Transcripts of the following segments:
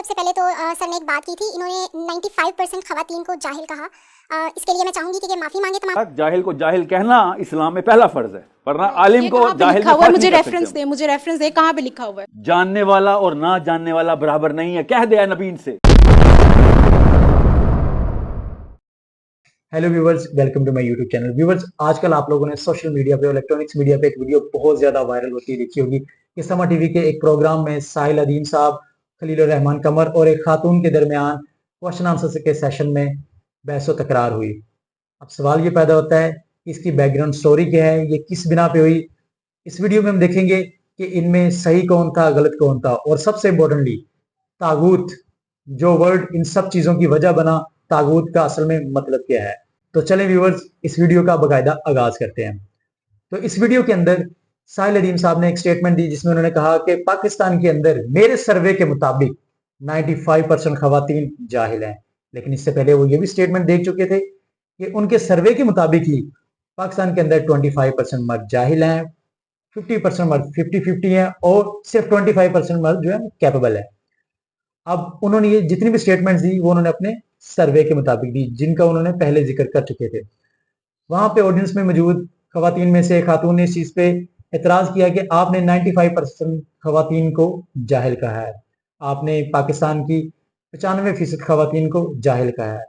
سب سے پہلے تو سر نے ایک بات کی تھی، انہوں نے 95% خواتین کو جاہل کہا۔ اس کے لیے میں چاہوں گی کہ معافی مانگے تمام جاہل کو جاہل کہنا اسلام میں پہلا فرض ہے، ورنہ عالم کو جاہل میں لکھا ہوا ہے، فرق مجھے نہیں کر ریفرنس سکتے دے، مجھے ریفرنس دے، کہاں پہ لکھا ہوا ہے؟ جاننے والا اور نہ جاننے والا برابر نہیں ہے، کہہ دیا نبی سے۔ Hello viewers, welcome to my YouTube channel. Viewers, آج کل آپ لوگوں نے سوشل میڈیا پہ اور الیکٹرانکس میڈیا پہ ایک ویڈیو بہت زیادہ وائرل ہوتی دیکھی ہوگی کہ سما ٹی وی کے ایک پروگرام میں ساحل ادیم صاحب، خلیل الرحمان قمر اور ایک خاتون کے درمیان کوشچن آنسر کے سیشن میں بحث و تکرار ہوئی۔ اب سوال یہ پیدا ہوتا ہے کہ اس کی بیک گراؤنڈ سٹوری کیا ہے، یہ کس بنا پہ ہوئی۔ اس ویڈیو میں ہم دیکھیں گے کہ ان میں صحیح کون تھا، غلط کون تھا، اور سب سے امپورٹنٹلی طاغوت جو ورڈ ان سب چیزوں کی وجہ بنا، طاغوت کا اصل میں مطلب کیا ہے۔ تو چلیں ویورز، اس ویڈیو کا باقاعدہ آغاز کرتے ہیں۔ تو اس ویڈیو کے اندر ساحل ادیم صاحب نے ایک سٹیٹمنٹ دی جس میں انہوں نے کہا کہ پاکستان کے اندر میرے سروے کے مطابق 95% خواتین جاہل ہیں، لیکن اس سے پہلے وہ یہ بھی سٹیٹمنٹ دیکھ چکے تھے کہ ان کے سروے کے مطابق ہی پاکستان کے اندر 25% مرد جاہل ہیں، 50% مرد 50-50 ہیں، اور صرف 25% مرد جو ہے کیپیبل ہے۔ اب انہوں نے یہ جتنی بھی سٹیٹمنٹس دی وہ انہوں نے اپنے سروے کے مطابق دی، جن کا انہوں نے پہلے ذکر کر چکے تھے۔ وہاں پہ آڈینس میں موجود خواتین میں سے ایک خاتون نے اس چیز پہ اعتراض کیا کہ آپ نے 95% خواتین کو جاہل کہا ہے، آپ نے پاکستان کی 95% خواتین کو جاہل کہا ہے،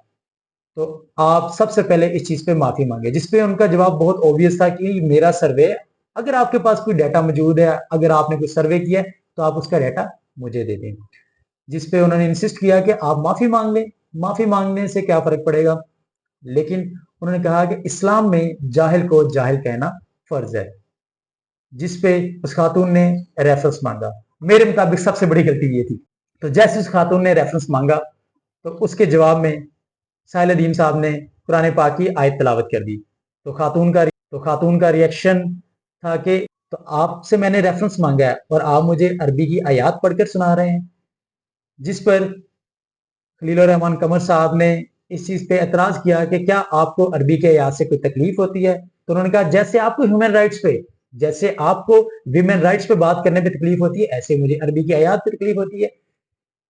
تو آپ سب سے پہلے اس چیز پہ معافی مانگے۔ جس پہ ان کا جواب بہت اوبویس تھا کہ میرا سروے، اگر آپ کے پاس کوئی ڈیٹا موجود ہے، اگر آپ نے کوئی سروے کیا ہے تو آپ اس کا ڈیٹا مجھے دے دیں۔ جس پہ انہوں نے انسسٹ کیا کہ آپ معافی مانگ لیں، معافی مانگنے سے کیا فرق پڑے گا، لیکن انہوں نے کہا کہ اسلام میں جاہل کو جاہل کہنا فرض ہے، جس پہ اس خاتون نے ریفرنس مانگا۔ میرے مطابق سب سے بڑی غلطی یہ تھی۔ تو جیسے اس خاتون نے ریفرنس مانگا تو اس کے جواب میں ساحل ادیم صاحب نے قرآن پاک کی آیت تلاوت کر دی۔ تو خاتون کا ریئیکشن تھا کہ تو آپ سے میں نے ریفرنس مانگا ہے اور آپ مجھے عربی کی آیات پڑھ کر سنا رہے ہیں، جس پر خلیل الرحمان قمر صاحب نے اس چیز پہ اعتراض کیا کہ کیا آپ کو عربی کے آیات سے کوئی تکلیف ہوتی ہے؟ تو انہوں نے کہا جیسے آپ کو ہیومن رائٹس پہ، جیسے آپ کو ویمن رائٹس پہ بات کرنے پہ تکلیف ہوتی ہے، ایسے مجھے عربی کی آیات پہ تکلیف ہوتی ہے۔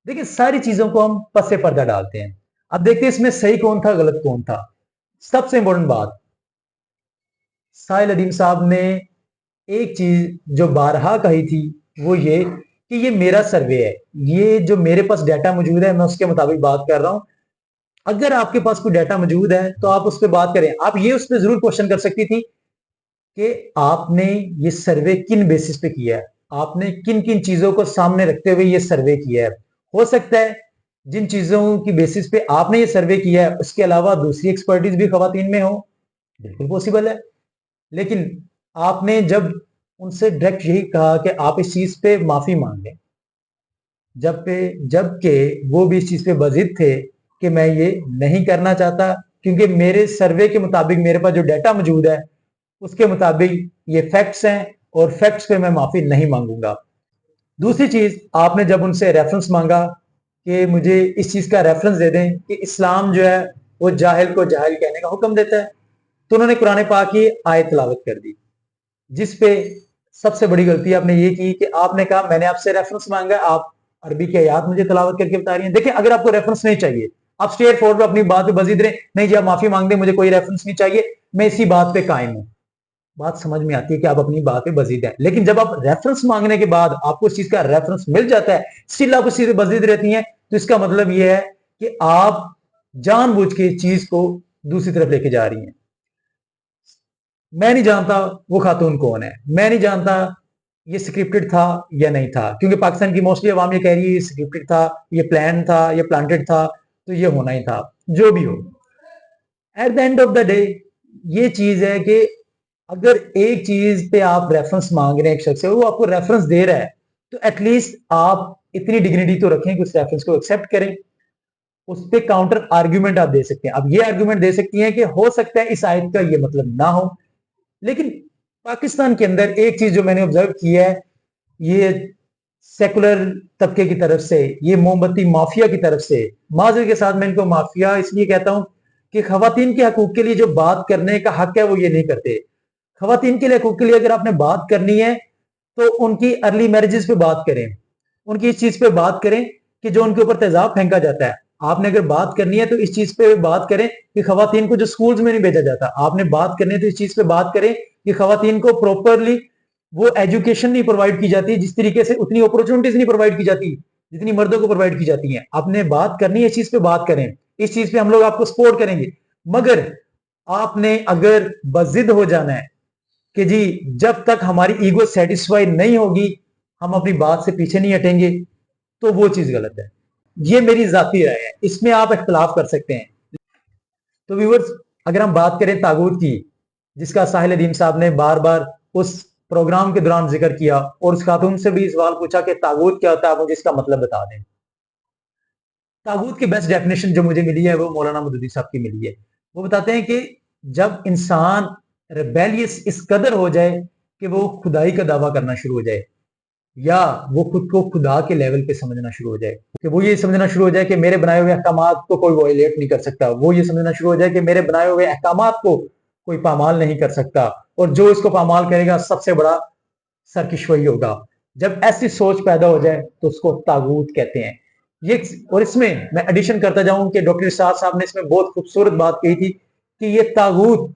دیکھیں، ساری چیزوں کو ہم پس پردہ ڈالتے ہیں۔ اب دیکھتے ہیں اس میں صحیح کون تھا، غلط کون تھا۔ سب سے امپورٹنٹ بات، ساحل ادیم صاحب نے ایک چیز جو بارہا کہی تھی وہ یہ کہ یہ میرا سروے ہے، یہ جو میرے پاس ڈیٹا موجود ہے میں اس کے مطابق بات کر رہا ہوں۔ اگر آپ کے پاس کوئی ڈیٹا موجود ہے تو آپ اس پہ بات کریں۔ آپ یہ اس پہ ضرور کوشچن کر سکتی تھی کہ آپ نے یہ سروے کن بیسس پہ کیا ہے، آپ نے کن کن چیزوں کو سامنے رکھتے ہوئے یہ سروے کیا ہے۔ ہو سکتا ہے جن چیزوں کی بیسس پہ آپ نے یہ سروے کیا ہے اس کے علاوہ دوسری ایکسپرٹیز بھی خواتین میں ہو، بالکل پوسیبل ہے، لیکن آپ نے جب ان سے ڈائریکٹ یہی کہا کہ آپ اس چیز پہ معافی مانگ لیں، جب کہ وہ بھی اس چیز پہ بضد تھے کہ میں یہ نہیں کرنا چاہتا کیونکہ میرے سروے کے مطابق میرے پاس جو ڈیٹا موجود ہے اس کے مطابق یہ فیکٹس ہیں اور فیکٹس پہ میں معافی نہیں مانگوں گا۔ دوسری چیز، آپ نے جب ان سے ریفرنس مانگا کہ مجھے اس چیز کا ریفرنس دے دیں کہ اسلام جو ہے وہ جاہل کو جاہل کہنے کا حکم دیتا ہے، تو انہوں نے قرآن پاک کی آیت تلاوت کر دی، جس پہ سب سے بڑی غلطی آپ نے یہ کی کہ آپ نے کہا میں نے آپ سے ریفرنس مانگا، آپ عربی کی آیات مجھے تلاوت کر کے بتا رہی ہیں۔ دیکھیں، اگر آپ کو ریفرنس نہیں چاہیے، آپ اسٹریٹ فارورڈ اپنی بات پہ بزید رہیں، نہیں جی آپ معافی مانگ دیں، مجھے کوئی ریفرنس نہیں چاہیے، میں اسی بات پہ قائم ہوں، بات سمجھ میں آتی ہے کہ آپ اپنی بات پہ بزید ہیں۔ لیکن جب آپ ریفرنس مانگنے کے بعد آپ کو اس چیز کا ریفرنس مل جاتا ہے، اسٹل آپ اسی پہ بزید رہتی ہیں، تو اس کا مطلب یہ ہے کہ آپ جان بوجھ کے چیز کو دوسری طرف لے کے جا رہی ہیں۔ میں نہیں جانتا وہ خاتون کون ہے، میں نہیں جانتا یہ سکرپٹڈ تھا یا نہیں تھا، کیونکہ پاکستان کی موسٹلی عوام یہ کہہ رہی ہے یہ سکرپٹڈ تھا، یہ پلان تھا، یہ پلانٹڈ تھا، تو یہ ہونا ہی تھا، جو بھی ہو۔ At the end of the day یہ چیز ہے کہ اگر ایک چیز پہ آپ ریفرنس مانگ رہے ہیں ایک شخص سے، وہ آپ کو ریفرنس دے رہا ہے، تو ایٹ لیسٹ آپ اتنی ڈگنیٹی تو رکھیں کہ اس ریفرنس کو ایکسیپٹ کریں، اس پہ کاؤنٹر آرگیومنٹ آپ دے سکتے ہیں۔ اب یہ آرگیومنٹ دے سکتی ہیں کہ ہو سکتا ہے اس آیت کا یہ مطلب نہ ہو، لیکن پاکستان کے اندر ایک چیز جو میں نے آبزرو کی ہے، یہ سیکولر طبقے کی طرف سے، یہ موم بتی مافیا کی طرف سے، معذرت کے ساتھ میں ان کو مافیا اس لیے کہتا ہوں کہ خواتین کے حقوق کے لیے جو بات کرنے کا حق ہے وہ یہ نہیں کرتے۔ خواتین کے لیے حقوق کے لیے اگر آپ نے بات کرنی ہے تو ان کی ارلی میرجز پہ بات کریں، ان کی اس چیز پہ بات کریں کہ جو ان کے اوپر تیزاب پھینکا جاتا ہے. آپ نے اگر بات کرنی ہے تو اس چیز پہ بات کریں کہ خواتین کو جو سکولز میں نہیں بھیجا جاتا. آپ نے بات کرنی ہے تو اس چیز پہ بات کریں کہ خواتین کو پروپرلی وہ ایجوکیشن نہیں پرووائڈ کی جاتی جس طریقے سے, اتنی اپرچونٹیز نہیں پرووائڈ کی جاتی جتنی مردوں کو پرووائڈ کی جاتی ہیں. آپ نے بات کرنی ہے اس چیز پہ بات کریں, اس چیز پہ ہم لوگ آپ کو سپورٹ کریں گے. مگر آپ نے اگر بضد ہو جانا ہے کہ جی جب تک ہماری ایگو سیٹسفائی نہیں ہوگی ہم اپنی بات سے پیچھے نہیں ہٹیں گے, تو وہ چیز غلط ہے. یہ میری ذاتی رائے ہے, اس میں آپ اختلاف کر سکتے ہیں. تو ویورز, اگر ہم بات کریں طاغوت کی, جس کا ساحل ادیم صاحب نے بار بار اس پروگرام کے دوران ذکر کیا اور اس خاتون سے بھی سوال پوچھا کہ طاغوت کیا ہوتا ہے, آپ مجھے اس کا مطلب بتا دیں. طاغوت کی بیسٹ ڈیفینیشن جو مجھے ملی ہے وہ مولانا مودودی صاحب کی ملی ہے. وہ بتاتے ہیں کہ جب انسان ریبیلیس اس قدر ہو جائے کہ وہ خدائی کا دعویٰ کرنا شروع ہو جائے, یا وہ خود کو خدا کے لیول پہ سمجھنا شروع ہو جائے, کہ وہ یہ سمجھنا شروع ہو جائے کہ میرے بنائے ہوئے احکامات کو کوئی وائلیٹ نہیں کر سکتا, وہ یہ سمجھنا شروع ہو جائے کہ میرے بنائے ہوئے احکامات کو کوئی پامال نہیں کر سکتا, اور جو اس کو پامال کرے گا سب سے بڑا سرکش وہی ہوگا. جب ایسی سوچ پیدا ہو جائے تو اس کو طاغوت کہتے ہیں. اور اس میں ایڈیشن کرتا جاؤں کہ ڈاکٹر ارشاد صاحب نے اس میں بہت خوبصورت بات کہی تھی کہ یہ طاغوت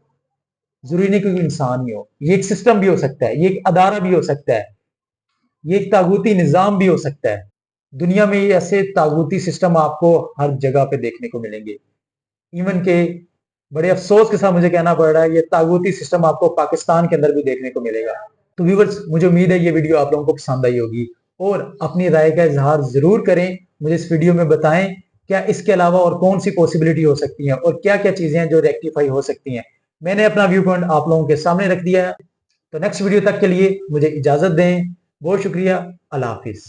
ضروری نہیں کوئی انسان ہی ہو, یہ ایک سسٹم بھی ہو سکتا ہے, یہ ایک ادارہ بھی ہو سکتا ہے, یہ ایک طاغوتی نظام بھی ہو سکتا ہے. دنیا میں یہ ایسے طاغوتی سسٹم آپ کو ہر جگہ پہ دیکھنے کو ملیں گے. ایون کہ بڑے افسوس کے ساتھ مجھے کہنا پڑ رہا ہے یہ طاغوتی سسٹم آپ کو پاکستان کے اندر بھی دیکھنے کو ملے گا. تو ویورز, مجھے امید ہے یہ ویڈیو آپ لوگوں کو پسند آئی ہوگی, اور اپنی رائے کا اظہار ضرور کریں. مجھے اس ویڈیو میں بتائیں کیا اس کے علاوہ اور کون سی پاسبلٹی ہو سکتی ہیں, اور کیا کیا چیزیں ہیں جو ریکٹیفائی ہو سکتی ہیں. میں نے اپنا ویو پوائنٹ آپ لوگوں کے سامنے رکھ دیا ہے. تو نیکسٹ ویڈیو تک کے لیے مجھے اجازت دیں. بہت شکریہ. اللہ حافظ.